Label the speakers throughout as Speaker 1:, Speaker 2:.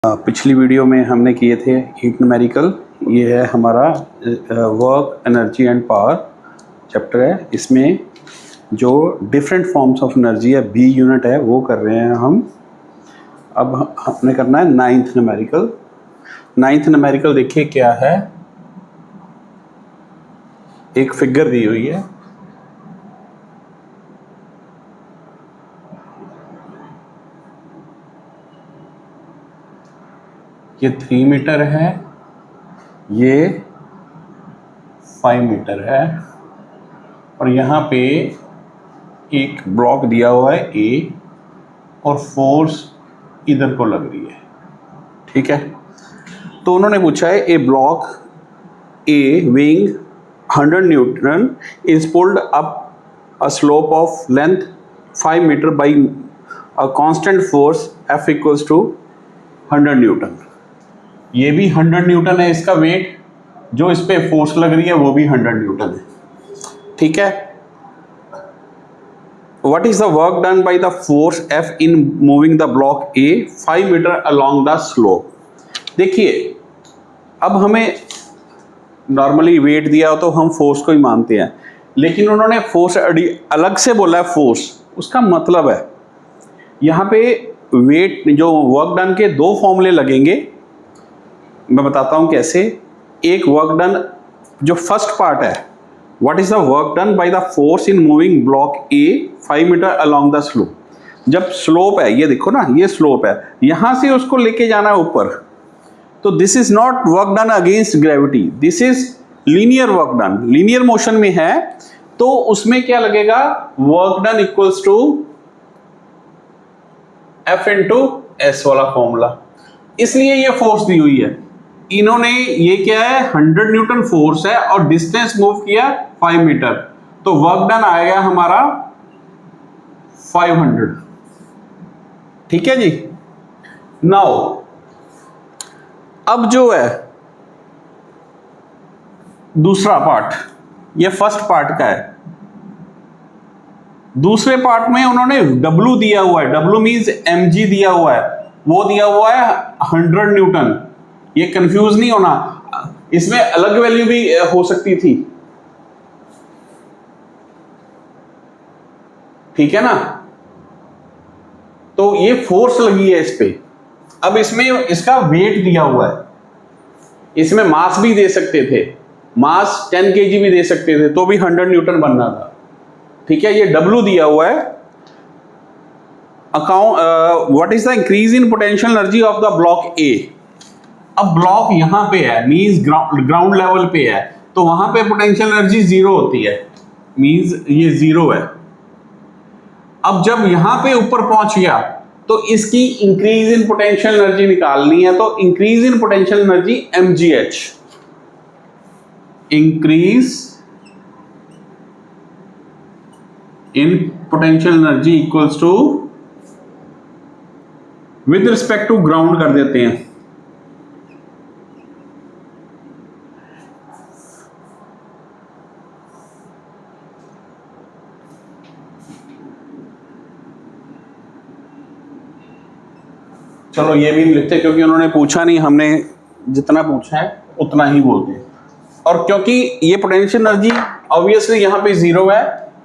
Speaker 1: पिछली वीडियो में हमने किए थे 8 न्यूमेरिकल। ये है हमारा work, energy and power chapter है। इसमें जो डिफरेंट फॉर्म्स ऑफ एनर्जी है, बी यूनिट है, वो कर रहे हैं हम। अब हमने करना है 9th न्यूमेरिकल। 9th न्यूमेरिकल देखिए क्या है, एक फिगर दी हुई है। ये 3 मीटर है, ये 5 मीटर है, और यहाँ पे एक ब्लॉक दिया हुआ है ए, और फोर्स इधर को लग रही है। ठीक है, तो उन्होंने पूछा है a block a weighing 100 newton is pulled up a slope of length 5 metre by a constant force F equals to 100 newton. ये भी 100 न्यूटन है इसका वेट, जो इस पे फोर्स लग रही है वो भी 100 न्यूटन है। ठीक है, what is the work done by the force F in moving the block A 5 metre along the slope. देखिए, अब हमें नॉर्मली वेट दिया हो तो हम फोर्स को ही मानते हैं, लेकिन उन्होंने फोर्स अलग से बोला है। फोर्स उसका मतलब है यहाँ पे वेट, जो वर्क डन के दो फॉर्मूले लगेंगे। मैं बताता हूँ कैसे। एक वर्क डन, जो फर्स्ट पार्ट है, what is the work done by the force in moving block A 5 metre along the slope. जब स्लोप है, ये देखो ना, ये स्लोप है, यहां से उसको लेके जाना है ऊपर, तो this is not work done against gravity, this is linear work done. Linear motion में है तो उसमें क्या लगेगा, work done equals to F into S वाला फॉर्मूला। इसलिए ये फोर्स दी हुई है। इन्होंने ये क्या है, 100 न्यूटन फोर्स है और डिस्टेंस मूव किया 5 मीटर, तो वर्क डन आएगा हमारा 500। ठीक है जी। नाउ अब जो है दूसरा पार्ट, ये फर्स्ट पार्ट का है। दूसरे पार्ट में उन्होंने W दिया हुआ है, W मींस mg दिया हुआ है, वो दिया हुआ है 100 न्यूटन। ये कंफ्यूज नहीं होना, इसमें अलग वैल्यू भी हो सकती थी। ठीक है ना, तो ये फोर्स लगी है इस पे। अब इसमें इसका वेट दिया हुआ है, इसमें मास भी दे सकते थे, मास 10 kg भी दे सकते थे, तो भी 100 न्यूटन बनना था। ठीक है, ये W दिया हुआ है। Account what is the increase in potential energy of the block ए। अब ब्लॉक यहां पे है, मींस ग्राउंड लेवल पे है, तो वहां पे पोटेंशियल एनर्जी 0 होती है, मींस ये 0 है। अब जब यहां पे ऊपर पहुंच गया तो इसकी इंक्रीज इन पोटेंशियल एनर्जी निकालनी है, तो increase in potential energy mgh, increase in potential energy equals to, with respect to ground कर देते हैं, चलो ये भी लिखते क्योंकि उन्होंने पूछा नहीं, हमने जितना पूछा है उतना ही बोलते हैं। और क्योंकि ये पोटेंशियल एनर्जी ऑब्वियसली यहाँ पे 0 है,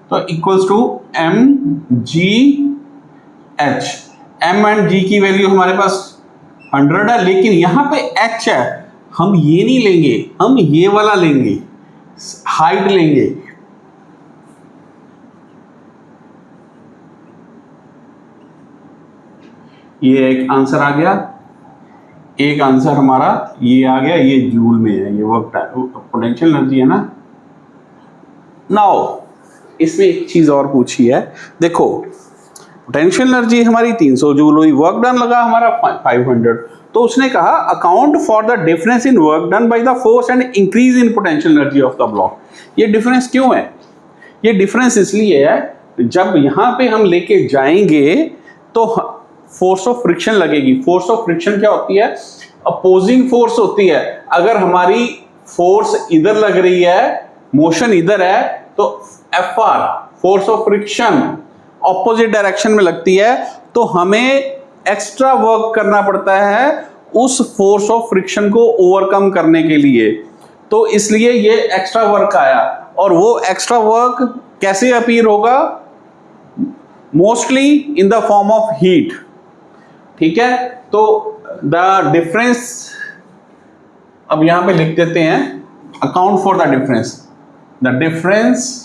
Speaker 1: तो equals to mgh। m and g की वैल्यू हमारे पास 100 है, लेकिन यहाँ पे h है, हम ये नहीं लेंगे, हम ये वाला लेंगे, हाइट लेंगे। ये एक आंसर आ गया, एक आंसर हमारा ये आ गया, ये जूल में है, ये वर्क पोटेंशियल एनर्जी है ना। नाउ इसमें एक चीज और पूछी है, देखो पोटेंशियल एनर्जी हमारी 300 जूल हुई, वर्क डन लगा हमारा 500, तो उसने कहा account for the difference in work done by the force and increase in potential energy of the block. ये डिफरेंस क्यों है? ये डिफरेंस इसलिए है, जब यहां पे हम लेके जाएंगे तो फोर्स ऑफ फ्रिक्शन लगेगी। फोर्स ऑफ फ्रिक्शन क्या होती है? अपोजिंग फोर्स होती है। अगर हमारी फोर्स इधर लग रही है, मोशन इधर है, तो Fr force of friction opposite direction में लगती है, तो हमें एक्स्ट्रा वर्क करना पड़ता है उस फोर्स ऑफ फ्रिक्शन को ओवरकम करने के लिए। तो इसलिए ये एक्स्ट्रा वर्क आया, और वो एक्स्ट्रा वर्क कैसे अपीयर होगा? Mostly in the form of heat. ठीक है, तो द डिफरेंस अब यहां पे लिख देते हैं, account for the difference. The difference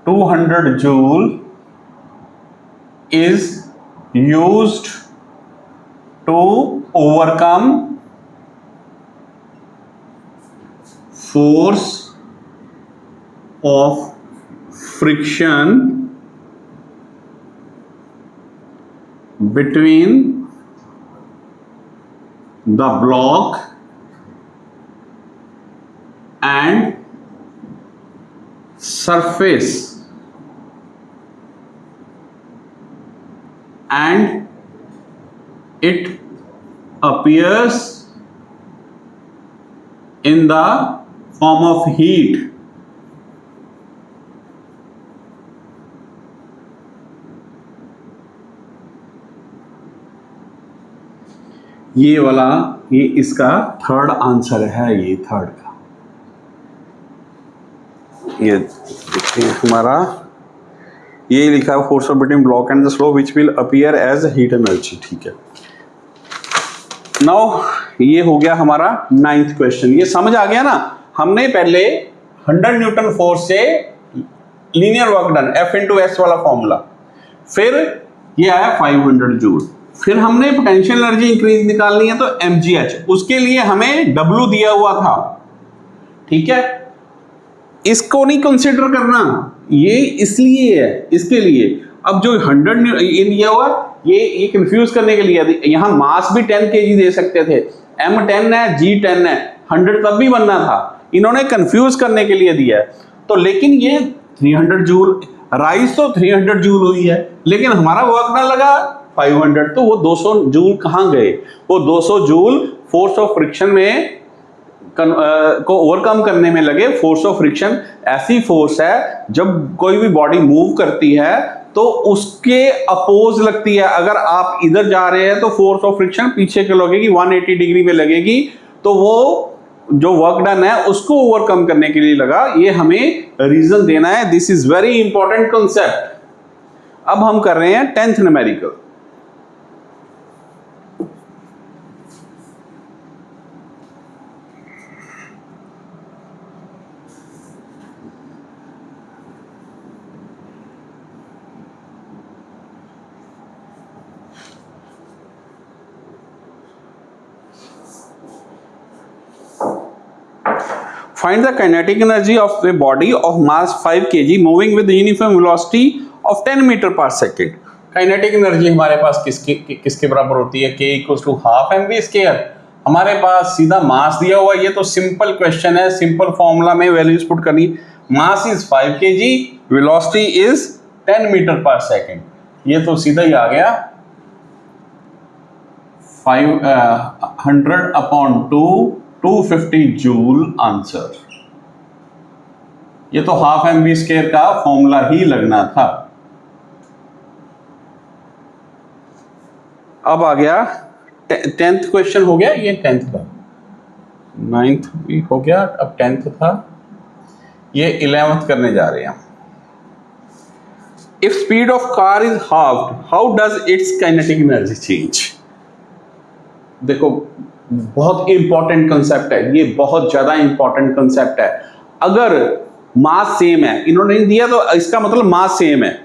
Speaker 1: 200 joule is used to overcome force of friction between the block and surface, and it appears in the form of heat. ये वाला, ये इसका थर्ड आंसर है, ये थर्ड का। ये देखिए हमारा, ये लिखा है force of between block and the slope which will appear as heat energy. ठीक है, नाउ ये हो गया हमारा 9th क्वेश्चन। ये समझ आ गया ना? हमने पहले 100 न्यूटन फोर्स से linear work done, F into S वाला फॉर्मूला, फिर ये आया 500 जूल, फिर हमने पोटेंशियल एनर्जी इंक्रीज निकालनी है तो mgh, उसके लिए हमें W दिया हुआ था। ठीक है, इसको नहीं कंसिडर करना, ये इसलिए है, इसके लिए। अब जो 100 ये दिया हुआ, ये कंफ्यूज करने के लिए, यहां मास भी 10 kg दे सकते थे, m 10 है, g 10 है, 100 तब भी बनना था, इन्होंने कंफ्यूज करने के लिए दिया है। तो लेकिन ये 300 जूल, राइज तो 300 जूल हुई है, लेकिन हमारा वर्क डन लगा 500, तो वो 200 जूल कहां गए? वो 200 जूल फोर्स ऑफ फ्रिक्शन में को ओवरकम करने में लगे। फोर्स ऑफ फ्रिक्शन ऐसी फोर्स है, जब कोई भी बॉडी मूव करती है तो उसके अपोज लगती है। अगर आप इधर जा रहे हैं तो फोर्स ऑफ फ्रिक्शन पीछे के लगेगी, 180 डिग्री में लगेगी, तो वो जो वर्क डन है उसको ओवरकम करने के लिए लगा। ये हमें रीजन देना है, this is very important concept. अब हम कर रहे हैं 10th numerical. Find the kinetic energy of a body of mass 5 kg moving with uniform velocity of 10 metre पर सेकेंड। काइनेटिक एनर्जी हमारे पास किसके बराबर होती है? k equals to half mv square. हमारे पास सीधा मास दिया हुआ, ये तो सिंपल क्वेश्चन है, सिंपल फॉर्मूला में वैल्यूज पुट करनी। Mass is 5 kg, velocity is 10 metre पर सेकेंड। ये तो सीधा ही आ गया 500 अपॉन 250 जूल आंसर। ये तो हाफ mv स्क्वायर का फॉर्मूला ही लगना था। अब आ गया 10th क्वेश्चन हो गया, ये 10th था, 9th भी हो गया, अब 10th था, ये 11th करने जा रहे हैं। If speed of car is halved, how does its kinetic energy change? देखो बहुत इंपॉर्टेंट कंसेप्ट है, ये बहुत ज्यादा इंपॉर्टेंट कंसेप्ट है। अगर मास सेम है, इन्होंने नहीं दिया तो इसका मतलब मास सेम है,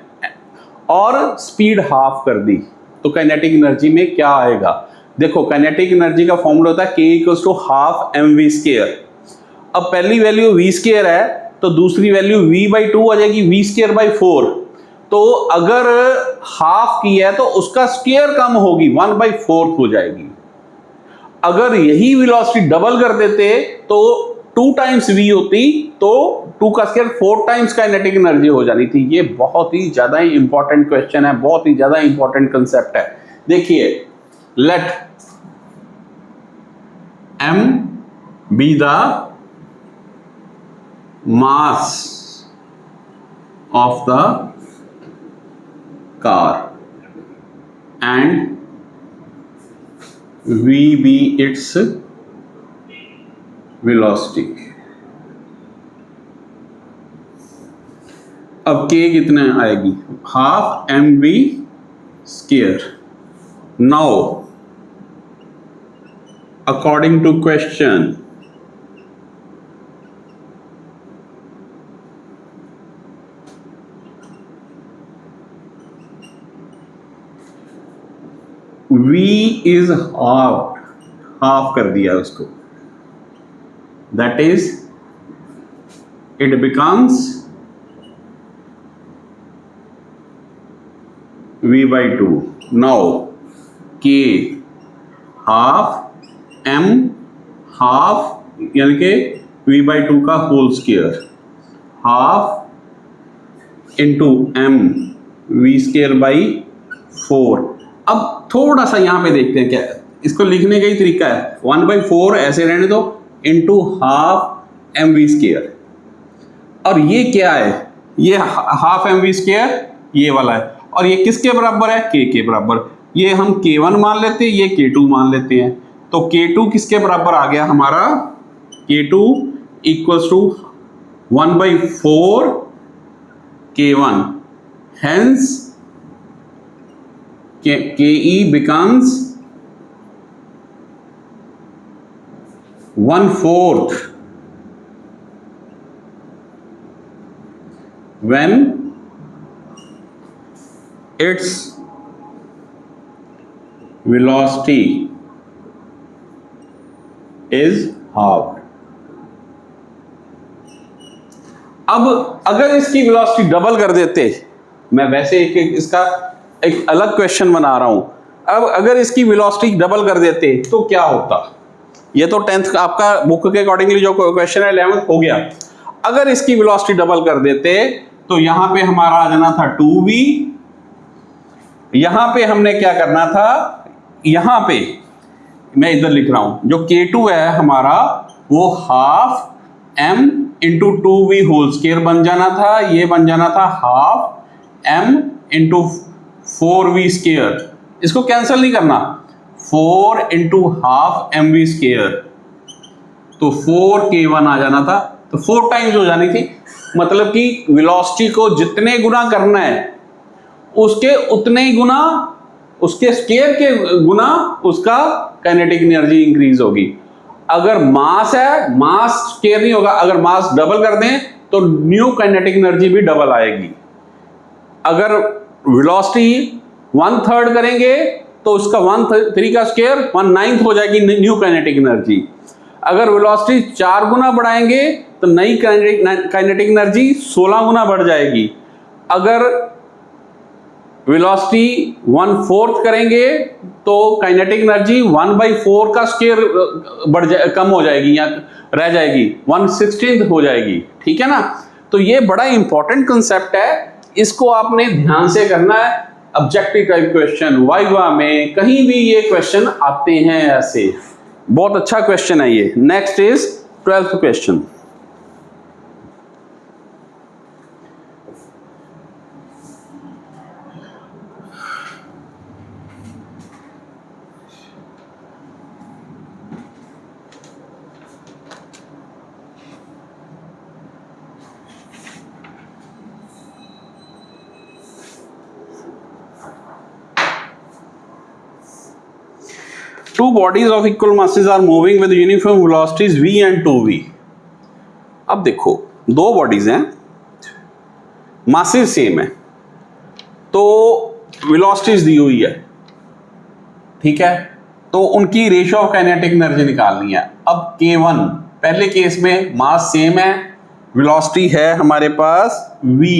Speaker 1: और स्पीड हाफ कर दी, तो काइनेटिक एनर्जी में क्या आएगा? देखो काइनेटिक एनर्जी का फॉर्मूला होता है k equals to half mv square. अब पहली वैल्यू v स्क्वायर है, तो दूसरी वैल्यू v/2 आ जाएगी, v स्क्वायर बाई 4। तो अगर हाफ की है तो उसका स्क्वायर कम होगी, 1/4 हो जाएगी। अगर यही वेलोसिटी डबल कर देते तो 2 टाइम्स v होती, तो 2 का स्क्वायर 4 टाइम्स काइनेटिक एनर्जी हो जानी थी। ये बहुत ही ज्यादा इंपॉर्टेंट क्वेश्चन है, बहुत ही ज्यादा इंपॉर्टेंट कंसेप्ट है। देखिए, let m be the mass of the car and v be its velocity. अब k कितने आएगी, half mv square. Now according to question, v is half कर दिया उसको, that is it becomes v by 2. now k half m half यानी कि v by 2 का whole square, half into m v square by 4. अब थोड़ा सा यहाँ पे देखते हैं क्या इसको लिखने का ही तरीका है. 1/4 ऐसे रहने दो into half m v square. और ये क्या है, ये हाफ एम वी स्क्वायर ये वाला है, और ये किसके बराबर है, के बराबर. ये हम k1 मान लेते हैं, ये k2 मान लेते हैं. तो k2 किसके बराबर आ गया हमारा, k2 equals to 1/4 k1. Hence ke becomes 1/4 when its velocity is half. अब अगर इसकी वेलोसिटी डबल कर देते, मैं वैसे इसका एक अलग क्वेश्चन बना रहा हूं. अब अगर इसकी वेलोसिटी डबल कर देते तो क्या होता. ये तो 10th आपका बुक के अकॉर्डिंगली जो क्वेश्चन है 11th हो गया. अगर इसकी वेलोसिटी डबल कर देते तो यहां पे हमारा आ जाना था 2v. यहां पे हमने क्या करना था, यहां पे मैं इधर लिख रहा हूं, जो k2 है हमारा वो half m into 2v whole square बन जाना था. ये बन जाना था half m into 4v square. इसको कैंसिल नहीं करना, 4 into half m v square, तो 4k1 आ जाना था. तो 4 टाइम्स हो जानी थी. मतलब कि वेलोसिटी को जितने गुना करना है उसके उतने ही गुना, उसके स्क्वायर के गुना उसका काइनेटिक एनर्जी इंक्रीज होगी. अगर मास है, मास स्क्वायर नहीं होगा. अगर मास डबल कर दें तो न्यू काइनेटिक एनर्जी भी डबल आएगी. अगर वेलोसिटी 1/3 करेंगे तो उसका 1/3 का स्क्वायर 1/9 हो जाएगी न्यू काइनेटिक एनर्जी. अगर वेलोसिटी 4 गुना बढ़ाएंगे तो नई काइनेटिक एनर्जी 16 गुना बढ़ जाएगी. अगर वेलोसिटी 1/4 करेंगे तो काइनेटिक एनर्जी 1/4 का स्क्वायर कम हो जाएगी या रह जाएगी, 1/16 हो जाएगी. ठीक है ना. तो ये बड़ा इंपॉर्टेंट कंसेप्ट है, इसको आपने ध्यान से करना है. ऑब्जेक्टिव टाइप क्वेश्चन वाइवा में कहीं भी ये क्वेश्चन आते हैं ऐसे. बहुत अच्छा क्वेश्चन है ये. Next is 12th question. Two bodies of equal masses are moving with uniform velocities v and 2v. अब देखो दो बॉडीज हैं, मासेस सेम है, तो वेलोसिटीज दी हुई है. ठीक है, तो उनकी रेशियो ऑफ काइनेटिक एनर्जी निकालनी है. अब k1, पहले केस में मास सेम है, वेलोसिटी है हमारे पास v,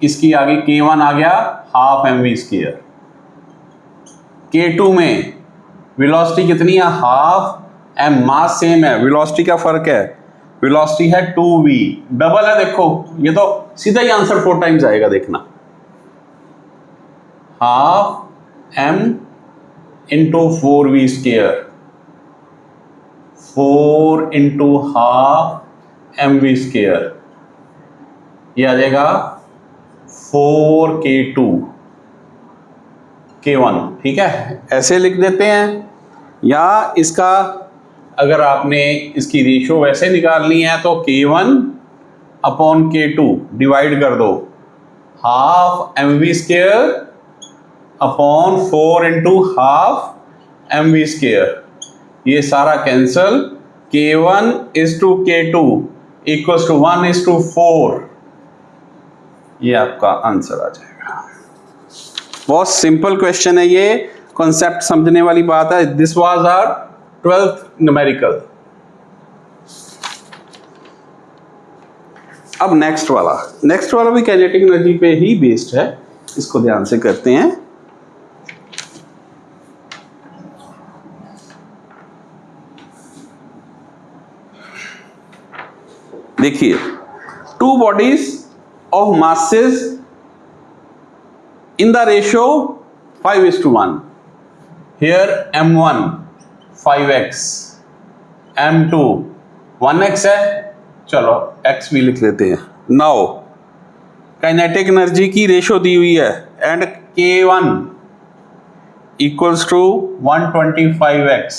Speaker 1: इसकी आगे k1 आ गया half m v square. k2 में वेलोसिटी कितनी है, हाफ एम, मास सेम है, वेलोसिटी का फर्क है, वेलोसिटी है 2v, डबल है. देखो ये तो सीधा ही आंसर 4 टाइम्स आएगा, देखना. Half m into 4v square, 4 into half m v square, ये आ जाएगा 4k2 K1, ठीक है, ऐसे लिख देते हैं। या इसका अगर आपने इसकी रेशो वैसे निकालनी है तो K1 अपॉन K2 डिवाइड कर दो, half mv square upon 4 into half mv square, ये सारा cancel, K1 is to K2 equals to 1 is to 4, ये आपका आंसर आ जाएगा। बहुत सिंपल क्वेश्चन है ये, कॉन्सेप्ट समझने वाली बात है। This was our 12th numerical. अब नेक्स्ट वाला भी काइनेटिक एनर्जी पे ही बेस्ड है, इसको ध्यान से करते हैं। देखिए, two bodies of masses in the ratio 5:1, here m1 5x, m2 1x है, चलो x भी लिख लेते हैं। नाउ काइनेटिक एनर्जी की रेशो दी हुई है and K1 equals to 125x,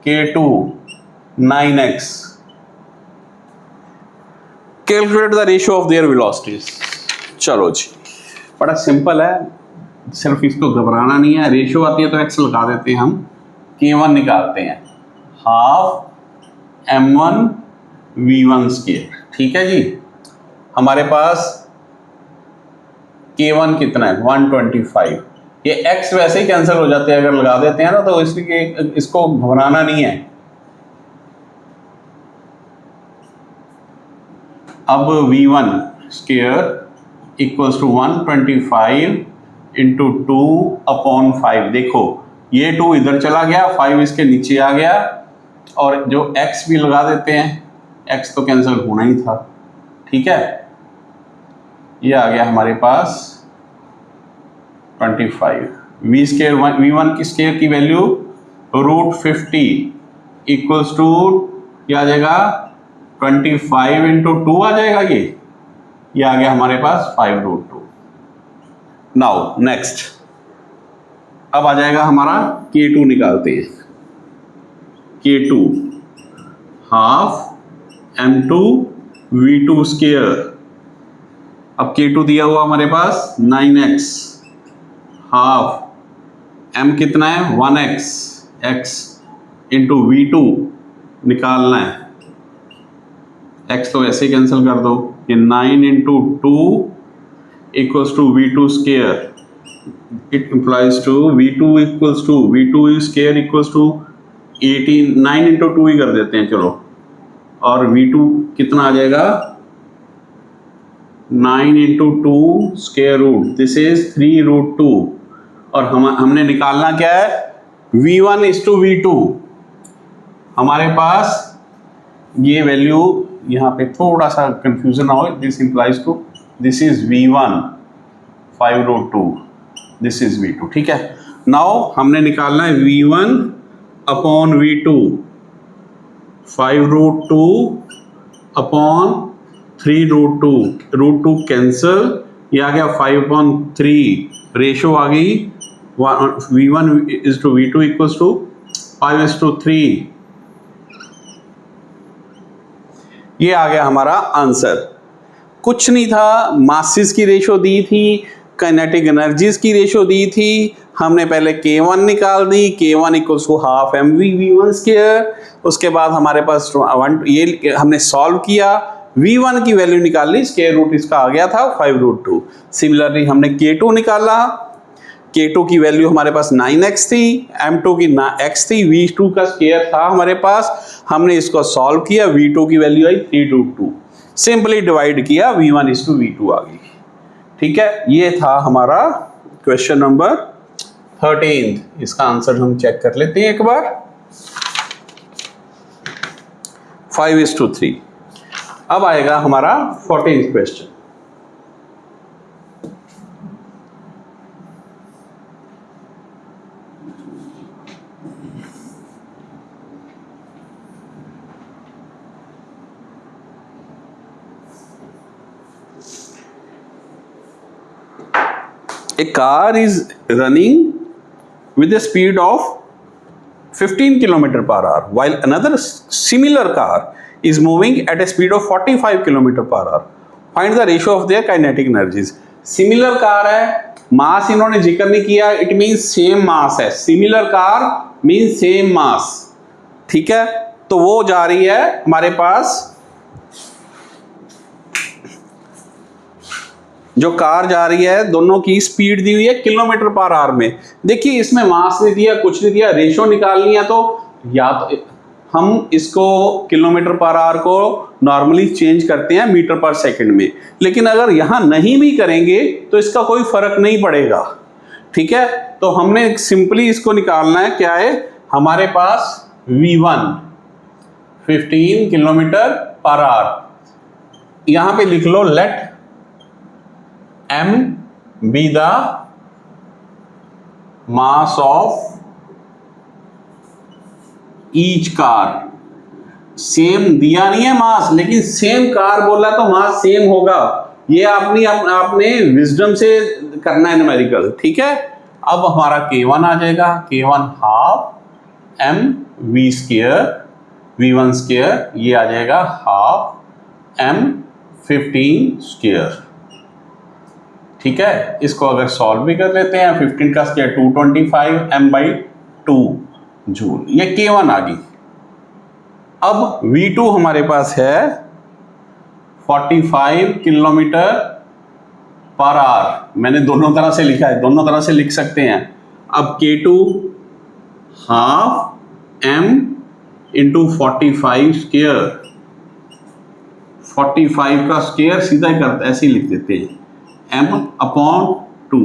Speaker 1: K2 9x। Calculate the ratio of their velocities. चलो जी, बड़ा सिंपल है, सिर्फ इसको घबराना नहीं है। रेशियो आती है तो एक्स लगा देते हैं हम, K1 निकालते हैं, हाफ m1 v1 स्क्वायर, ठीक है जी। हमारे पास K1 कितना है 125, ये x वैसे ही कैंसिल हो जाते हैं अगर लगा देते हैं ना, तो इसलिए इसको घबराना नहीं है। अब v1 square equals to 125 into 2 upon 5। देखो ये 2 इधर चला गया, 5 इसके नीचे आ गया, और जो x भी लगा देते हैं, x तो कैंसिल होना ही था, ठीक है। ये आ गया हमारे पास 25, v स्क्वायर v1 की स्क्वायर की वैल्यू √50 इक्वल्स टू क्या आ जाएगा 25 इंटू 2 आ जाएगा, ये आ गया हमारे पास 5√2। नाउ नेक्स्ट, अब आ जाएगा हमारा K2 निकालते हैं। K2 half m2 v2 square. अब K2 दिया हुआ हमारे पास 9x, हाफ m कितना है 1x, x इंटू v2 निकालना है, x तो ऐसे कैंसिल कर दो, ये 9 into 2 equals to v2 square, it implies to v2 equals to v2 square equals to 18, 9 into 2 ही कर देते हैं चलो, और v2 कितना आ जाएगा 9 into 2 square root, this is 3√2, और हमने निकालना क्या है v1 इज टू v2। हमारे पास ये वैल्यू यहाँ पे थोड़ा सा कंफ्यूजन ना हो, this implies to this is v1 5√2, this is v2, ठीक है। नाउ हमने निकालना है v1 upon v2, 5√2 upon 3√2, √2 cancel, ये आ गया 5/3, रेशो आ गई v1 is to v2 equals to 5:3। ये आ गया हमारा आंसर। कुछ नहीं था, मासेस की रेशो दी थी, काइनेटिक एनर्जीज की रेशो दी थी, हमने पहले K1 निकाल दी, K1 equals to half mv v1 square. उसके बाद हमारे पास ये हमने सॉल्व किया, v1 की वैल्यू निकाल ली, स्क्वायर रूट इसका आ गया था 5√2। सिमिलरली हमने K2 निकाला, K2 की वैल्यू हमारे पास 9x थी, m2 की x थी, v2 का स्क्वायर था हमारे पास, हमने इसको सॉल्व किया, v2 की वैल्यू आई 3√2, सिंपली डिवाइड किया, v1 इज टू v2 आ गई, ठीक है। ये था हमारा क्वेश्चन नंबर 13। इसका आंसर हम चेक कर लेते हैं एक बार, 5:3। अब आएगा हमारा 14th question. a car is running with a speed of 15 km per hour while another similar car is moving at a speed of 45 km per hour. Find the ratio of their kinetic energies. Similar car है, मास इन्होंने जिक्र नहीं किया, it means same mass है. Similar car means same mass. ठीक है, तो वो जा रही है हमारे पास, जो कार जा रही है दोनों की स्पीड दी हुई है किलोमीटर पर आवर में. देखिए इसमें मास नहीं दिया, कुछ नहीं दिया, रेशो निकालनी है तो या तो हम इसको किलोमीटर पर आवर को नॉर्मली चेंज करते हैं मीटर पर सेकंड में, लेकिन अगर यहां नहीं भी करेंगे तो इसका कोई फर्क नहीं पड़ेगा. ठीक है, तो हमने सिंपली इसको निकालना है. क्या है हमारे पास V1 15 किलोमीटर पर आवर. यहां पे लिख लो let M be the mass of each car. Same दिया नहीं है मास, लेकिन सेम कार बोला तो मास सेम होगा. ये आपने विजडम से करना है न्यूमेरिकल. ठीक है, अब हमारा K1 आ जाएगा. K1 half M V square V1 square, ये आ जाएगा हाफ M 15 स्क्वायर. ठीक है, इसको अगर सॉल्व भी कर लेते हैं, 15 का स्क्वायर 225 m/2 जूल, ये K1 आ गई. अब V2 हमारे पास है 45 किलोमीटर पर आवर. मैंने दोनों तरह से लिखा है, दोनों तरह से लिख सकते हैं. अब K2 half M into 45 square, 45 का स्क्वायर सीधा ही करते ऐसे ही लिख देते हैं m/2.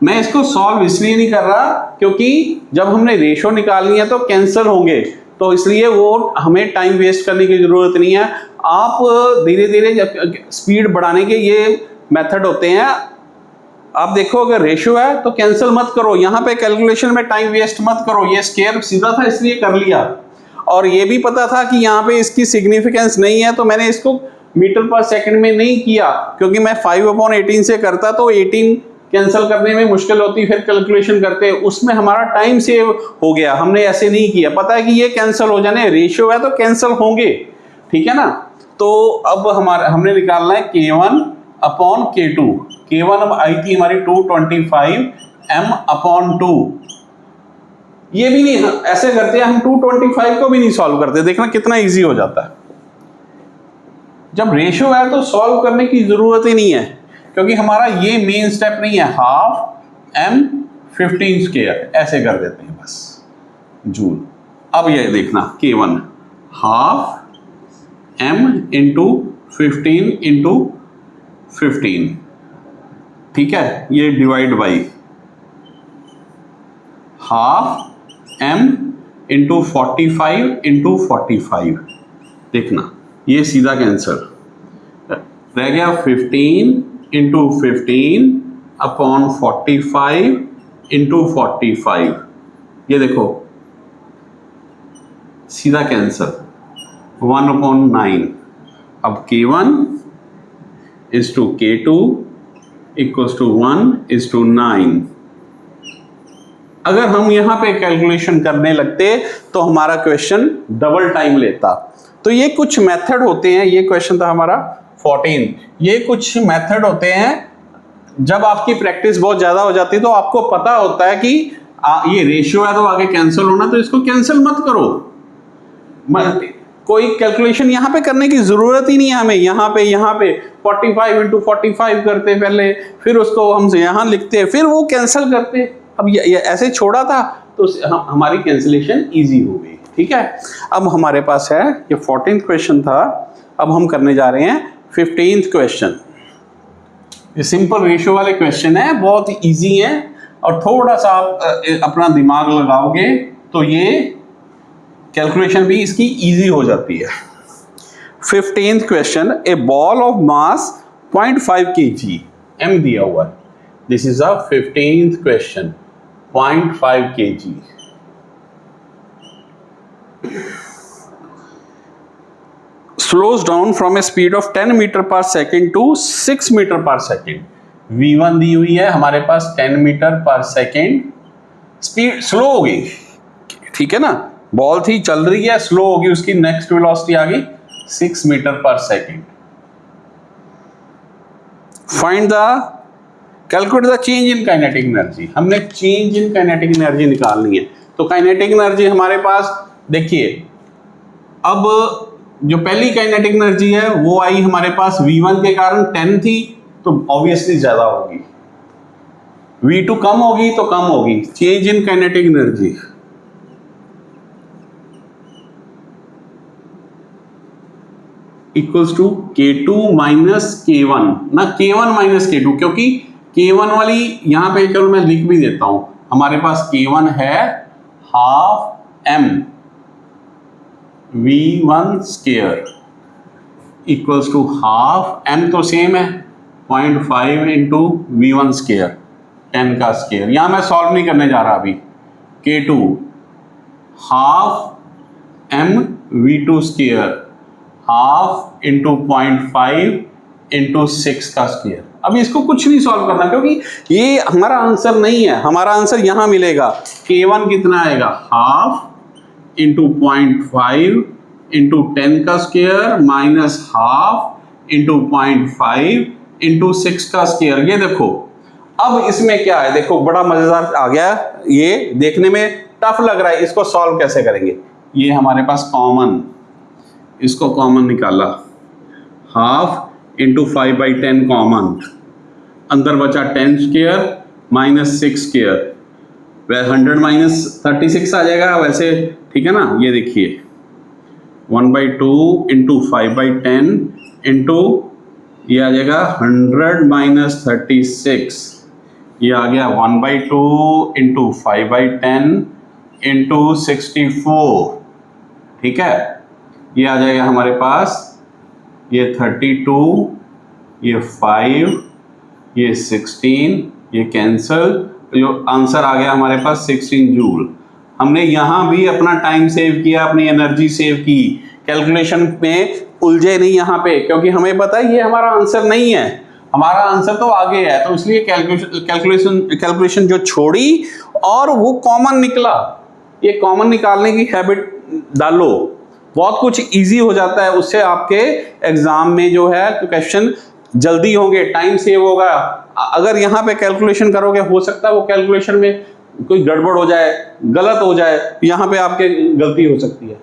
Speaker 1: मैं इसको सॉल्व इसलिए नहीं कर रहा क्योंकि जब हमने रेशो निकालनी है तो कैंसिल होंगे, तो इसलिए वो हमें टाइम वेस्ट करने की जरूरत नहीं है. आप धीरे धीरे स्पीड बढ़ाने के ये मेथड होते हैं. आप देखो अगर रेशो है तो कैंसिल मत करो, यहाँ पे कैलकुलेशन में टाइम वेस्ट मत करो. ये स्क्वायर सीधा था इसलिए कर लिया, और ये भी पता था कि यहाँ पे इसकी सिग्निफिकेंस नहीं है तो मैंने इसको मीटर पर सेकंड में नहीं किया, क्योंकि मैं 5/18 से करता तो 18 कैंसिल करने में मुश्किल होती, फिर कैलकुलेशन करते, उसमें हमारा टाइम सेव हो गया. हमने ऐसे नहीं किया, पता है कि ये कैंसिल हो जाने, रेशियो है तो कैंसिल होंगे. ठीक है ना. तो अब हमने निकालना है K1/K2. K1 अब आई थी हमारी 225 m/2. ये भी नहीं ऐसे करते, हम 225 को भी नहीं सॉल्व करते. देखना कितना इजी हो जाता है. जब रेशियो है तो सॉल्व करने की जरूरत ही नहीं है, क्योंकि हमारा ये मेन स्टेप नहीं है. हाफ M 15 स्क्वायर ऐसे कर देते हैं बस जूल. अब ये देखना K1 half M into 15 into 15. ठीक है, ये divide by half M into 45 into 45. देखना ये सीधा कैंसर रह गया. 15 इंटू 15 अपॉन 45 इंटू 45. ये देखो सीधा कैंसर 1/9. अब K1 is to K2 equals to 1:9. अगर हम यहां पे कैलकुलेशन करने लगते तो हमारा क्वेश्चन डबल टाइम लेता. तो ये कुछ मेथड होते हैं. ये क्वेश्चन था हमारा 14. ये कुछ मेथड होते हैं, जब आपकी प्रैक्टिस बहुत ज्यादा हो जाती है तो आपको पता होता है कि ये रेशियो है तो आगे कैंसिल होना, तो इसको कैंसिल मत करो. कोई कैलकुलेशन यहाँ पे करने की जरूरत ही नहीं है हमें. यहाँ पे 45 इंटू 45 करते पहले, फिर उसको हम यहाँ लिखते, फिर वो कैंसिल करते. अब ये ऐसे छोड़ा था तो हमारी कैंसिलेशन इजी हो गई. ठीक है, अब हमारे पास है ये 14th क्वेश्चन था. अब हम करने जा रहे हैं 15th क्वेश्चन. ये सिंपल रेशियो वाले क्वेश्चन है, बहुत इजी है, और थोड़ा सा आप अपना दिमाग लगाओगे तो ये कैलकुलेशन भी इसकी इजी हो जाती है. 15th question, A ball of mass 0.5 kg m दिया हुआ है. This is a 15th question. 0.5 kg. slows down from a speed of 10 meter per second to 6 meter per second. v1 दी हुई है हमारे पास 10 मीटर पर सेकेंड, स्पीड स्लो होगी, ठीक है ना, बॉल थी चल रही है, स्लो होगी, उसकी नेक्स्ट वेलोसिटी आ गई 6 मीटर पर second. Find the calculate the change in kinetic energy, हमने चेंज इन काइनेटिक एनर्जी निकालनी है। तो काइनेटिक एनर्जी हमारे पास देखिए, अब जो पहली काइनेटिक एनर्जी है वो आई हमारे पास v1 के कारण 10 थी, तो ऑब्वियसली ज्यादा होगी, v2 कम होगी तो कम होगी। Change in kinetic energy equals to K2 minus K1, ना K1 माइनस K2, क्योंकि K1 वाली यहां पे चलो मैं लिख भी देता हूं, हमारे पास K1 है half m v1 square equals to half m तो सेम है 0.5 इंटू v1 स्क्वायर 10 का स्क्वायर। यहां मैं सॉल्व नहीं करने जा रहा अभी। K2 half m v2 square half into 0.5 into 6 का स्क्वायर। अभी इसको कुछ नहीं सॉल्व करना क्योंकि ये हमारा आंसर नहीं है, हमारा आंसर यहां मिलेगा। K1 कितना आएगा, हाफ इंटू 0.5 इंटू 10 का square minus half into 0.5 into 6 का स्क्वायर। ये देखो अब इसमें क्या है, देखो बड़ा मजेदार आ गया, ये देखने में टफ लग रहा है, इसको सॉल्व कैसे करेंगे। ये हमारे पास कॉमन, इसको कॉमन निकाला, हाफ इंटू 5/10 कॉमन, अंदर बचा 10 स्क्वायर माइनस 6 स्क्वायर, वह 100 माइनस 36 आ जाएगा वैसे, ठीक है ना। ये देखिए 1/2 इंटू 5/10 इंटू ये आ जाएगा 100 माइनस 36, ये आ गया 1/2 इंटू 5/10 इंटू 64, ठीक है। ये आ जाएगा हमारे पास, ये 32, ये 5, ये 16, ये कैंसल, जो आंसर आ गया हमारे पास 16 जूल। हमने यहाँ भी अपना टाइम सेव किया, अपनी एनर्जी सेव की, कैलकुलेशन में उलझे नहीं यहाँ पे, क्योंकि हमें पता है ये हमारा आंसर नहीं है, हमारा आंसर तो आगे है, तो इसलिए कैलकुलेशन जो छोड़ी और वो कॉमन निकला। ये कॉमन निकालने की हैबिट डालो, बहुत कुछ इजी हो जाता है, उससे आपके एग्जाम में जो है क्वेश्चन जल्दी होंगे, टाइम सेव होगा। अगर यहाँ पे कैलकुलेशन करोगे, हो सकता है वो कैलकुलेशन में कोई गड़बड़ हो जाए, गलत हो जाए, यहाँ पे आपके गलती हो सकती है।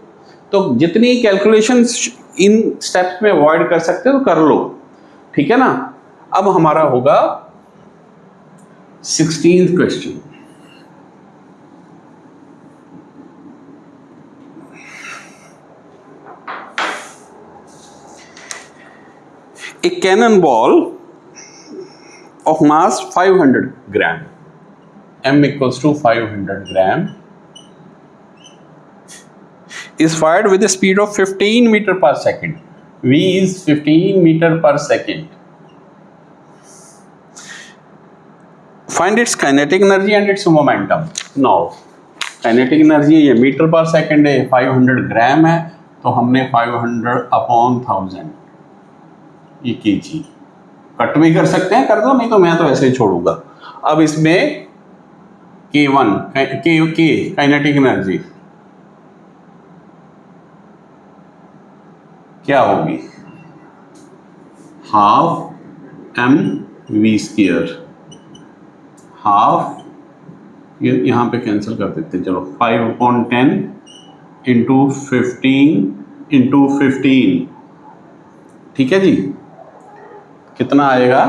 Speaker 1: तो जितनी कैलकुलेशन इन स्टेप्स में अवॉइड कर सकते हो कर लो, ठीक है ना। अब हमारा होगा 16th question. A cannonball of mass 500 gram, m equals to 500 gram, is fired with a speed of 15 meter per second. V is 15 meter per second. Find its kinetic energy and its momentum. Now, kinetic energy ये metre पर second है, 500 ग्राम है, तो हमने 500 upon 1000 ये kg cut भी कर सकते हैं, कर दो, नहीं तो मैं तो ऐसे ही छोड़ूंगा। अब इसमें K1 काइनेटिक एनर्जी क्या होगी, half m v square, half ये यहाँ पे कैंसिल कर देते हैं, चलो 5/10 इंटू 15 इंटू 15, ठीक है जी। कितना आएगा,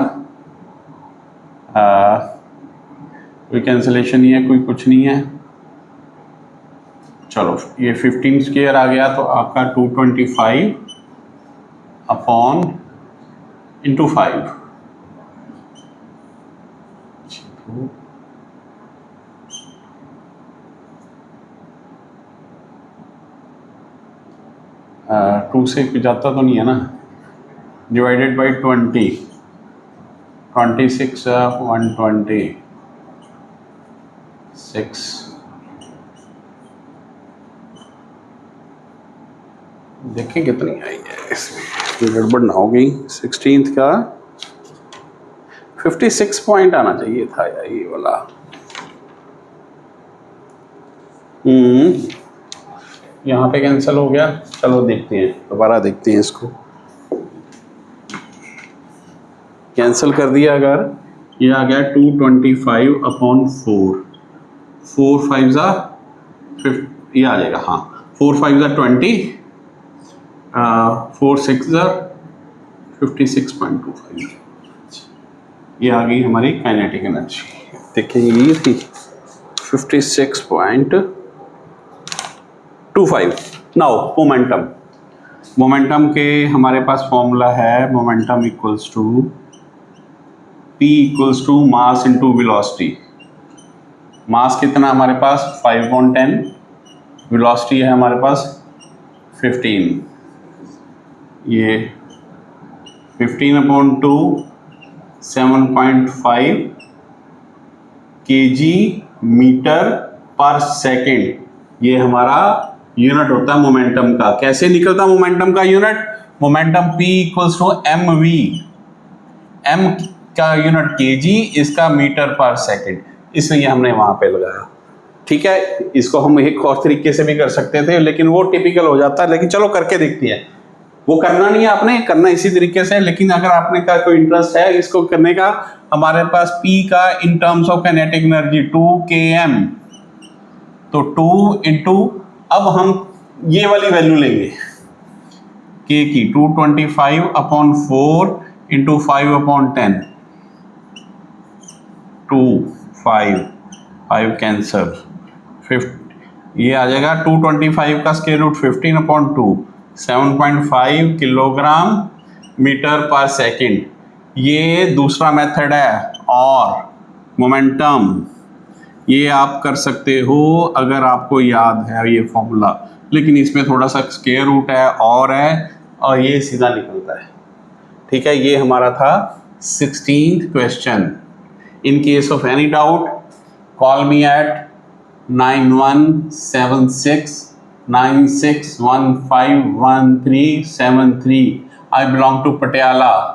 Speaker 1: कोई कैंसिलेशन नहीं है, कोई कुछ नहीं है, चलो ये 15 स्क्वायर आ गया, तो आपका 225 अपॉन इंटू 5, 2 से जाता तो नहीं है ना, डिवाइडेड बाई 20, 26 126, देखें कितनी आई है इसमें, गड़बड़ ना हो गई। 16th का 56 पॉइंट आना चाहिए था यार ये वाला। यहाँ पे कैंसिल हो गया, चलो देखते हैं, दोबारा देखते हैं इसको। कैंसिल कर दिया अगर, ये आ गया 225/4, 4 5 ज़ा 50, ये आ जाएगा, हाँ 4 5 ज़ा 20, 4 6 ज़ा 56.25, ये आ गई हमारी काइनेटिक एनर्जी। देखिए ये थी 56.25। नाउ मोमेंटम, मोमेंटम के हमारे पास फॉर्मूला है, momentum equals to P equals to mass into velocity. Mass कितना हमारे पास 5/10, वेलोसिटी है हमारे पास 15, ये 15/2 7.5 kg मीटर पर सेकेंड, ये हमारा यूनिट होता है मोमेंटम का। कैसे निकलता मोमेंटम का unit? Momentum P equals to mv, m का यूनिट kg, इसका मीटर पर सेकेंड, इसलिए हमने वहां पे लगाया। ठीक है, इसको हम एक और तरीके से भी कर सकते थे लेकिन वो टिपिकल हो जाता है, लेकिन चलो करके देखते हैं। वो करना नहीं है आपने, करना इसी तरीके से, लेकिन अगर आपने का कोई इंटरेस्ट है इसको करने का, हमारे पास P का in terms of kinetic energy 2 km, तो 2 इंटू, अब हम ये वाली वैल्यू लेंगे K की, 225/4 इंटू 5/10, 2 5 कैंसर, 50, ये आ जाएगा 225 का स्क्वायर रूट 15/2, 7.5 किलोग्राम मीटर पर सेकेंड। ये दूसरा मेथड है। और मोमेंटम ये आप कर सकते हो अगर आपको याद है ये फॉर्मूला, लेकिन इसमें थोड़ा सा स्क्वायर रूट है और ये सीधा निकलता है। ठीक है, ये हमारा था 16th question. In case of any doubt, call me at 917696151373. I belong to Patiala.